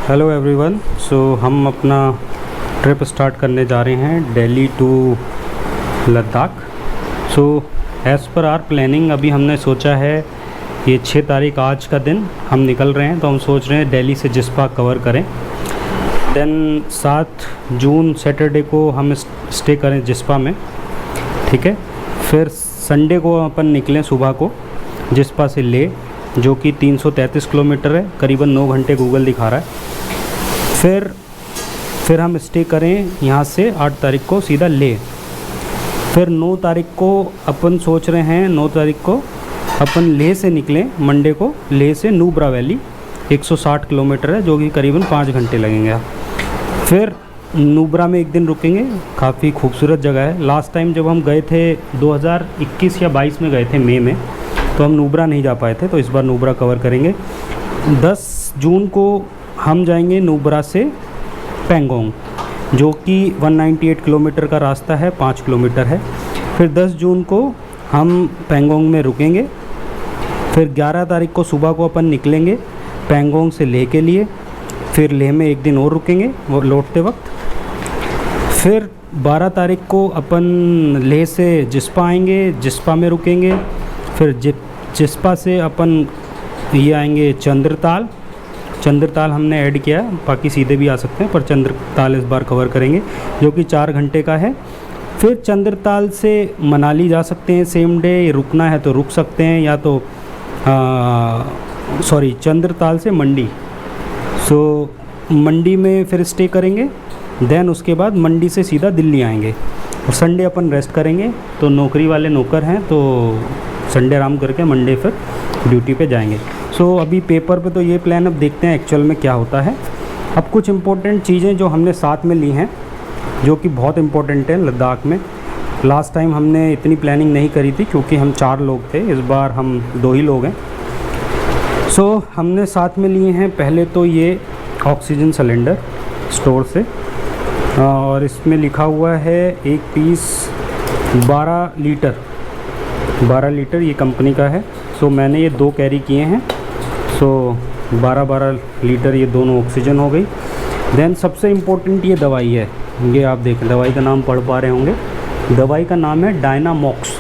Hello everyone. सो हम अपना trip start करने जा रहे हैं Delhi to Ladakh. So as per our planning अभी हमने सोचा है ये 6 तारीख आज का दिन हम निकल रहे हैं, तो हम सोच रहे हैं दिल्ली से जिस्पा कवर करें। देन 7 जून सैटरडे को हम स्टे करें जिस्पा में, ठीक है। फिर संडे को अपन निकलें सुबह को जिस्पा से ले, जो कि 333 किलोमीटर है, करीबन 9 घंटे गूगल दिखा रहा है। फिर हम स्टे करें यहाँ से 8 तारीख को सीधा ले। फिर 9 तारीख को अपन सोच रहे हैं 9 तारीख को अपन लेह से निकलें, मंडे को लेह से नुब्रा वैली 160 किलोमीटर है, जो कि करीबन 5 घंटे लगेंगे। फिर नुब्रा में एक दिन रुकेंगे, काफ़ी खूबसूरत जगह है। लास्ट टाइम जब हम गए थे 2021 या 22 में गए थे मई में, तो हम नुब्रा नहीं जा पाए थे, तो इस बार नुब्रा कवर करेंगे। 10 जून को हम जाएंगे नुब्रा से पेंगोंग, जो कि 198 किलोमीटर का रास्ता है, 5 किलोमीटर है। फिर 10 जून को हम पेंगोंग में रुकेंगे। फिर 11 तारीख को सुबह को अपन निकलेंगे पेंगोंग से लेह के लिए। फिर लेह में एक दिन और रुकेंगे वो लौटते वक्त। फिर 12 तारीख को अपन लेह से जिस्पा आएंगे, जिस्पा में रुकेंगे। फिर जिस्पा से अपन ये आएंगे चंद्रताल। चंद्रताल हमने ऐड किया, बाकी सीधे भी आ सकते हैं, पर चंद्रताल इस बार कवर करेंगे, जो कि 4 घंटे का है। फिर चंद्रताल से मनाली जा सकते हैं सेम डे, रुकना है तो रुक सकते हैं, या तो चंद्रताल से मंडी। सो मंडी में फिर स्टे करेंगे। देन उसके बाद मंडी से सीधा दिल्ली आएंगे, और संडे अपन रेस्ट करेंगे। तो नौकरी वाले नौकर हैं, तो संडे आराम करके मंडे फिर ड्यूटी पे जाएंगे। सो अभी पेपर पे तो ये प्लान, अब देखते हैं एक्चुअल में क्या होता है। अब कुछ इम्पोर्टेंट चीज़ें जो हमने साथ में ली हैं, जो कि बहुत इम्पोर्टेंट है लद्दाख में। लास्ट टाइम हमने इतनी प्लानिंग नहीं करी थी क्योंकि हम 4 लोग थे, इस बार हम 2 ही लोग हैं। सो हमने साथ में लिए हैं पहले तो ये ऑक्सीजन सिलेंडर स्टोर से, और इसमें लिखा हुआ है एक पीस 12 लीटर ये कंपनी का है। सो मैंने ये 2 कैरी किए हैं। सो 12 लीटर ये दोनों ऑक्सीजन हो गई। देन सबसे इम्पोर्टेंट ये दवाई है, ये आप देखें, दवाई का नाम पढ़ पा रहे होंगे। दवाई का नाम है डायनामॉक्स।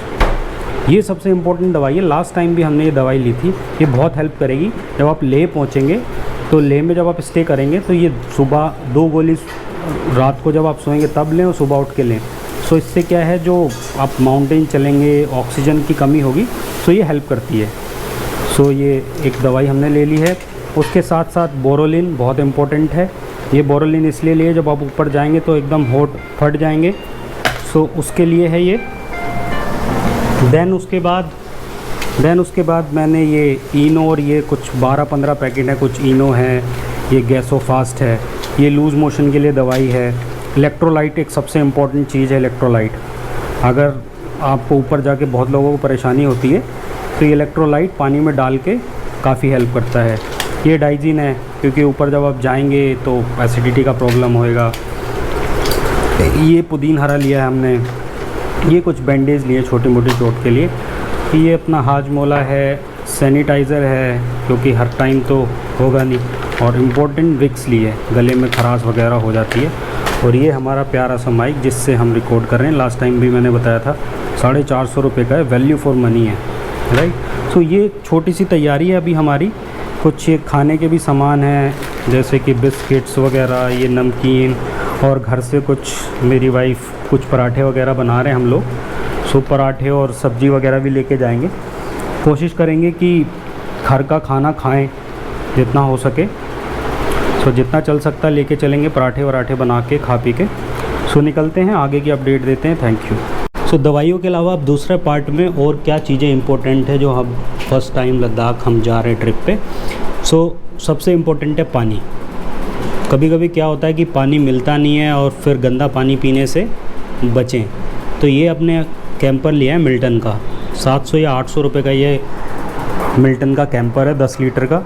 ये सबसे इम्पोर्टेंट दवाई है। लास्ट टाइम भी हमने ये दवाई ली थी। ये बहुत हेल्प करेगी जब आप लेह पहुँचेंगे। तो लेह में जब आप स्टे करेंगे तो ये सुबह 2 गोली रात को जब आप सोएंगे तब लें, और सुबह उठ के लें। सो इससे क्या है, जो आप माउंटेन चलेंगे ऑक्सीजन की कमी होगी, तो ये हेल्प करती है। सो ये एक दवाई हमने ले ली है। उसके साथ साथ बोरोलिन बहुत इम्पोर्टेंट है। ये बोरोलिन इसलिए लिए, जब आप ऊपर जाएंगे तो एकदम होठ फट जाएंगे, सो उसके लिए है ये। देन उसके बाद मैंने ये इनो, और ये कुछ 12-15 पैकेट है, कुछ इनो है, ये गैसोफास्ट है, ये लूज़ मोशन के लिए दवाई है। इलेक्ट्रोलाइट एक सबसे इम्पॉर्टेंट चीज़ है। इलेक्ट्रोलाइट अगर आपको ऊपर जाके बहुत लोगों को परेशानी होती है, तो ये इलेक्ट्रोलाइट पानी में डाल के काफ़ी हेल्प करता है। ये डाइजीन है, क्योंकि ऊपर जब आप जाएंगे तो एसिडिटी का प्रॉब्लम होएगा। ये पुदीन हरा लिया है हमने। ये कुछ बैंडेज लिए छोटी मोटी चोट के लिए। ये अपना हाजमोला है, सैनिटाइज़र है, क्योंकि हर टाइम तो होगा नहीं। और इम्पोर्टेंट विक्स लिए, गले में खराश वगैरह हो जाती है। और ये हमारा प्यारा सा माइक जिससे हम रिकॉर्ड कर रहे हैं। लास्ट टाइम भी मैंने बताया था 450 रुपये का है, वैल्यू फॉर मनी है, राइट। सो ये छोटी सी तैयारी है अभी हमारी। कुछ ये खाने के भी सामान हैं, जैसे कि बिस्किट्स वगैरह, ये नमकीन, और घर से कुछ मेरी वाइफ कुछ पराठे वगैरह बना रहे हैं हम लोग। सो पराठे और सब्ज़ी वगैरह भी लेके जाएंगे। कोशिश करेंगे कि घर का खाना खाएं जितना हो सके। सो जितना चल सकता लेके चलेंगे, पराठे वराठे बना के खा पी के। सो निकलते हैं, आगे की अपडेट देते हैं। Thank you. सो दवाइयों के अलावा अब दूसरे पार्ट में और क्या चीज़ें इंपॉर्टेंट है, जो हम फर्स्ट टाइम लद्दाख हम जा रहे हैं ट्रिप पे। सो सबसे इम्पोर्टेंट है पानी। कभी कभी क्या होता है कि पानी मिलता नहीं है, और फिर गंदा पानी पीने से बचें। तो ये अपने कैंपर लिया है मिल्टन का, 700 या 800 रुपये का ये मिल्टन का कैंपर है, 10 लीटर का।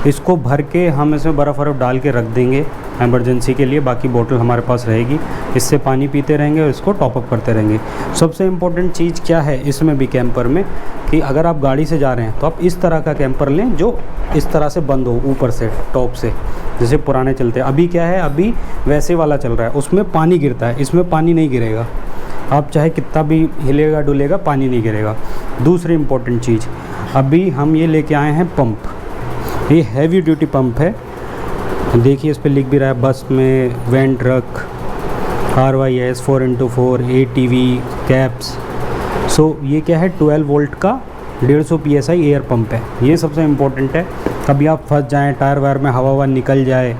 इसको भर के हम इसमें बर्फ़ वरफ़ डाल के रख देंगे इमरजेंसी के लिए, बाकी बोतल हमारे पास रहेगी, इससे पानी पीते रहेंगे और इसको टॉपअप करते रहेंगे। सबसे इम्पोर्टेंट चीज़ क्या है इसमें भी कैंपर में, कि अगर आप गाड़ी से जा रहे हैं तो आप इस तरह का कैंपर लें जो इस तरह से बंद हो ऊपर से, टॉप से, जैसे पुराने चलते हैं। अभी क्या है, अभी वैसे वाला चल रहा है, उसमें पानी गिरता है, इसमें पानी नहीं गिरेगा। आप चाहे कितना भी हिलेगा डुलेगा, पानी नहीं गिरेगा। दूसरी इम्पोर्टेंट चीज़, अभी हम ये लेके आए हैं पंप, ये हैवी ड्यूटी पंप है। देखिए इस पर लिख भी रहा है बस में van truck RYS 4x4 ATV caps. So ये क्या है, 12 वोल्ट का 150 PSI एयर पंप है। ये सबसे इम्पोर्टेंट है, कभी आप फंस जाएं, टायर वायर में हवा निकल जाए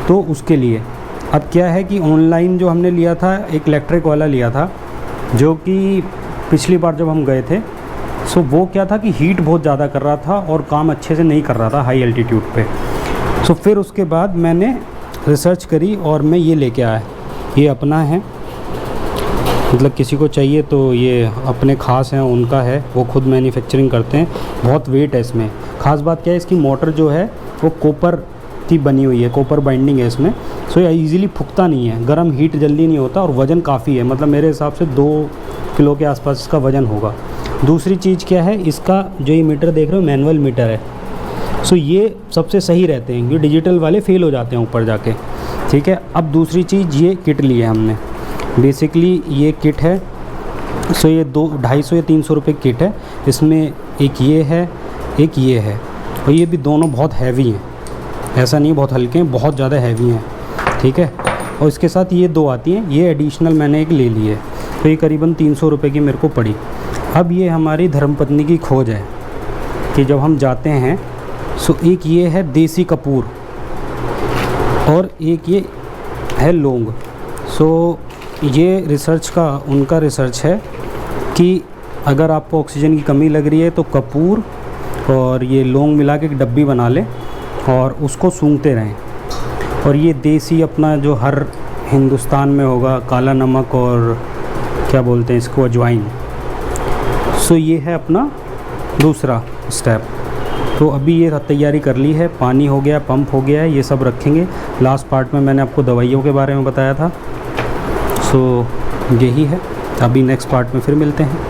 तो उसके लिए। अब क्या है कि ऑनलाइन जो हमने लिया था, एक इलेक्ट्रिक वाला लिया था, जो कि पिछली बार जब हम गए थे, सो वो क्या था कि हीट बहुत ज़्यादा कर रहा था और काम अच्छे से नहीं कर रहा था हाई एल्टीट्यूड पे। सो फिर उसके बाद मैंने रिसर्च करी और मैं ये लेके आया। ये अपना है, मतलब किसी को चाहिए तो ये अपने ख़ास हैं, उनका है, वो खुद मैन्युफैक्चरिंग करते हैं। बहुत वेट है इसमें। ख़ास बात क्या है, इसकी मोटर जो है वो कॉपर की बनी हुई है, कॉपर बाइंडिंग है इसमें। सो ये ईज़िली फूकता नहीं है, गर्म हीट जल्दी नहीं होता और वज़न काफ़ी है, मतलब मेरे हिसाब से 2 किलो के आसपास इसका वज़न होगा। दूसरी चीज़ क्या है, इसका जो ये मीटर देख रहे हो मैनुअल मीटर है। सो ये सबसे सही रहते हैं, ये डिजिटल वाले फेल हो जाते हैं ऊपर जाके, ठीक है। अब दूसरी चीज़, ये किट ली है हमने, बेसिकली ये किट है। सो ये 250 या 300 रुपये किट है। इसमें एक ये है, एक ये है, और ये भी दोनों बहुत हैवी हैं, ऐसा नहीं बहुत हल्के हैं, बहुत ज़्यादा हैवी हैं, ठीक है। और इसके साथ ये 2 आती हैं, ये एडिशनल मैंने एक ले ली है, तो ये करीबन 300 रुपये की मेरे को पड़ी। अब ये हमारी धर्मपत्नी की खोज है कि जब हम जाते हैं, सो एक ये है देसी कपूर और एक ये है लौंग। सो ये रिसर्च का, उनका रिसर्च है कि अगर आपको ऑक्सीजन की कमी लग रही है तो कपूर और ये लौंग मिला के एक डब्बी बना लें और उसको सूंघते रहें। और ये देसी अपना जो हर हिंदुस्तान में होगा, काला नमक और क्या बोलते हैं इसको, अजवाइन। सो ये है अपना दूसरा स्टेप। तो अभी ये तैयारी कर ली है, पानी हो गया, पंप हो गया है, ये सब रखेंगे। लास्ट पार्ट में मैंने आपको दवाइयों के बारे में बताया था। सो यही है, अभी नेक्स्ट पार्ट में फिर मिलते हैं।